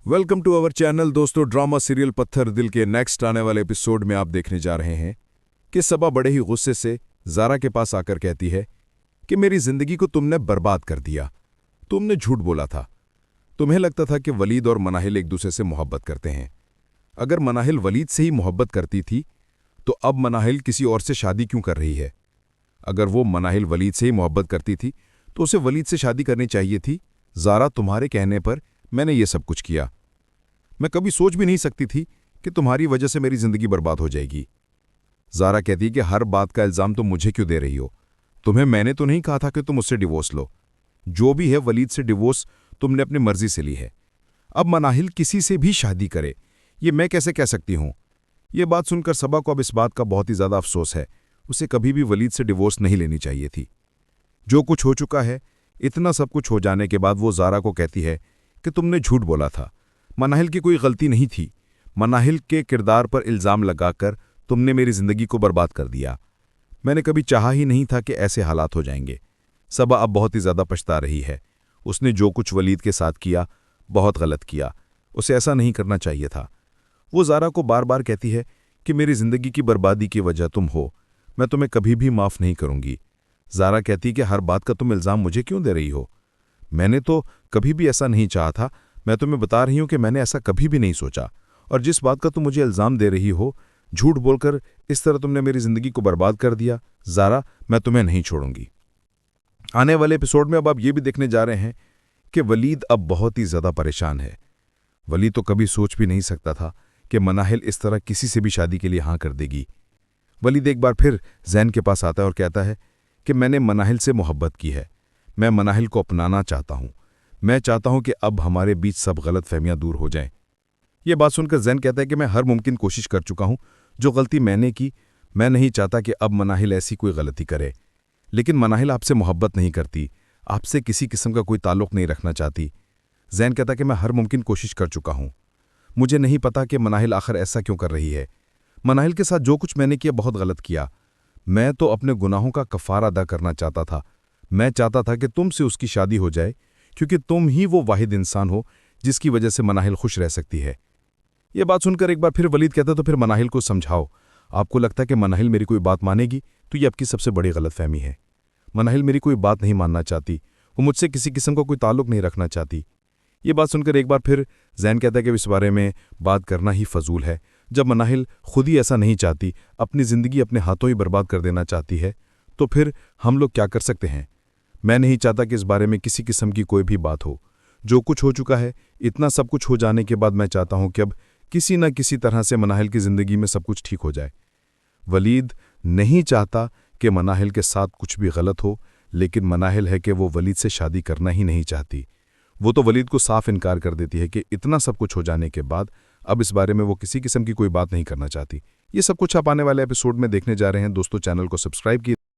Welcome to our channel. दोस्तों, drama serial Patthar Dil के next आने वाले एपिसोड में आप देखने जा रहे हैं कि सबा बड़े ही गुस्से से ज़ारा के पास आकर कहती है कि मेरी ज़िंदगी को तुमने बर्बाद कर दिया। तुमने झूठ बोला था। तुम्हें लगता था कि वलीद और मनाहिल एक दूसरे से मोहब्बत करते हैं। अगर मनाहिल वलीद से ही मोहब्बत करती थी तो अब मनाहिल किसी और से शादी क्यों कर रही है? अगर वो मनाहिल वलीद से ही मोहब्बत करती थी तो उसे वलीद से शादी करनी चाहिए थी। ज़ारा, तुम्हारे कहने पर मैंने ये सब कुछ किया। मैं कभी सोच भी नहीं सकती थी कि तुम्हारी वजह से मेरी जिंदगी बर्बाद हो जाएगी। ज़ारा कहती कि हर बात का इल्ज़ाम तुम मुझे क्यों दे रही हो? तुम्हें मैंने तो नहीं कहा था कि तुम उससे डिवोर्स लो। जो भी है, वलीद से डिवोर्स तुमने अपनी मर्जी से ली है। अब मनाहिल किसी से भी शादी करे, ये मैं कैसे कह सकती हूँ? ये बात सुनकर सबा को अब इस बात का बहुत ही ज़्यादा अफसोस है। उसे कभी भी वलीद से डिवोर्स नहीं लेनी चाहिए थी। जो कुछ हो चुका है, इतना सब कुछ हो जाने के बाद वो ज़ारा को कहती है कि तुमने झूठ बोला था। मनाहिल की कोई गलती नहीं थी। मनाहिल के किरदार पर इल्ज़ाम लगाकर तुमने मेरी ज़िंदगी को बर्बाद कर दिया। मैंने कभी चाहा ही नहीं था कि ऐसे हालात हो जाएंगे। सबा अब बहुत ही ज़्यादा पछता रही है। उसने जो कुछ वलीद के साथ किया, बहुत गलत किया। उसे ऐसा नहीं करना चाहिए था। वो ज़ारा को बार बार कहती है कि मेरी ज़िंदगी की बर्बादी की वजह तुम हो। मैं तुम्हें कभी भी माफ़ नहीं करूँगी। ज़ारा कहती कि हर बात का तुम इल्ज़ाम मुझे क्यों दे रही हो? मैंने तो कभी भी ऐसा नहीं चाहा था। मैं तुम्हें बता रही हूं कि मैंने ऐसा कभी भी नहीं सोचा। और जिस बात का तुम मुझे इल्ज़ाम दे रही हो, झूठ बोलकर इस तरह तुमने मेरी ज़िंदगी को बर्बाद कर दिया। ज़ारा, मैं तुम्हें नहीं छोड़ूंगी। आने वाले एपिसोड में अब आप ये भी देखने जा रहे हैं कि वलीद अब बहुत ही ज़्यादा परेशान है। वलीद तो कभी सोच भी नहीं सकता था कि मनाहिल इस तरह किसी से भी शादी के लिए हाँ कर देगी। वलीद एक बार फिर ज़ैन के पास आता है और कहता है कि मैंने मनाहिल से मोहब्बत की है। मैं मनाहिल को अपनाना चाहता हूँ। मैं चाहता हूं कि अब हमारे बीच सब गलतफहमियां दूर हो जाएं। यह बात सुनकर ज़ैन कहता है कि मैं हर मुमकिन कोशिश कर चुका हूं। जो गलती मैंने की, मैं नहीं चाहता कि अब मनाहिल ऐसी कोई गलती करे। लेकिन मनाहिल आपसे मोहब्बत नहीं करती, आपसे किसी किस्म का कोई ताल्लुक नहीं रखना चाहती। ज़ैन कहता है कि मैं हर मुमकिन कोशिश कर चुका हूं। मुझे नहीं पता कि मनाहिल आखिर ऐसा क्यों कर रही है। मनाहिल के साथ जो कुछ मैंने किया, बहुत गलत किया। मैं तो अपने गुनाहों का कफ़ारा अदा करना चाहता था। मैं चाहता था कि तुमसे उसकी शादी हो जाए, क्योंकि तुम ही वो वाहिद इंसान हो जिसकी वजह से मनाहिल खुश रह सकती है। यह बात सुनकर एक बार फिर वलीद कहता तो फिर मनाहिल को समझाओ। आपको लगता है कि मनाहिल मेरी कोई बात मानेगी, तो ये आपकी सबसे बड़ी गलतफहमी है। मनाहिल मेरी कोई बात नहीं मानना चाहती। वो मुझसे किसी किस्म का कोई ताल्लुक नहीं रखना चाहती। ये बात सुनकर एक बार फिर ज़ैन कहता है कि इस बारे में बात करना ही फजूल है। जब मनाहिल खुद ही ऐसा नहीं चाहती, अपनी ज़िंदगी अपने हाथों ही बर्बाद कर देना चाहती है, तो फिर हम लोग क्या कर सकते हैं? मैं नहीं चाहता कि इस बारे में किसी किस्म की कोई भी बात हो। जो कुछ हो चुका है, इतना सब कुछ हो जाने के बाद मैं चाहता हूं कि अब किसी न किसी तरह से मनाहिल की ज़िंदगी में सब कुछ ठीक हो जाए। वलीद नहीं चाहता कि मनाहिल के साथ कुछ भी गलत हो, लेकिन मनाहिल है कि वो वलीद से शादी करना ही नहीं चाहती। वो तो वलीद को साफ इनकार कर देती है कि इतना सब कुछ हो जाने के बाद अब इस बारे में वो किसी किस्म की कोई बात नहीं करना चाहती। ये सब कुछ आप आने वाले एपिसोड में देखने जा रहे हैं। दोस्तों, चैनल को सब्सक्राइब कीजिए।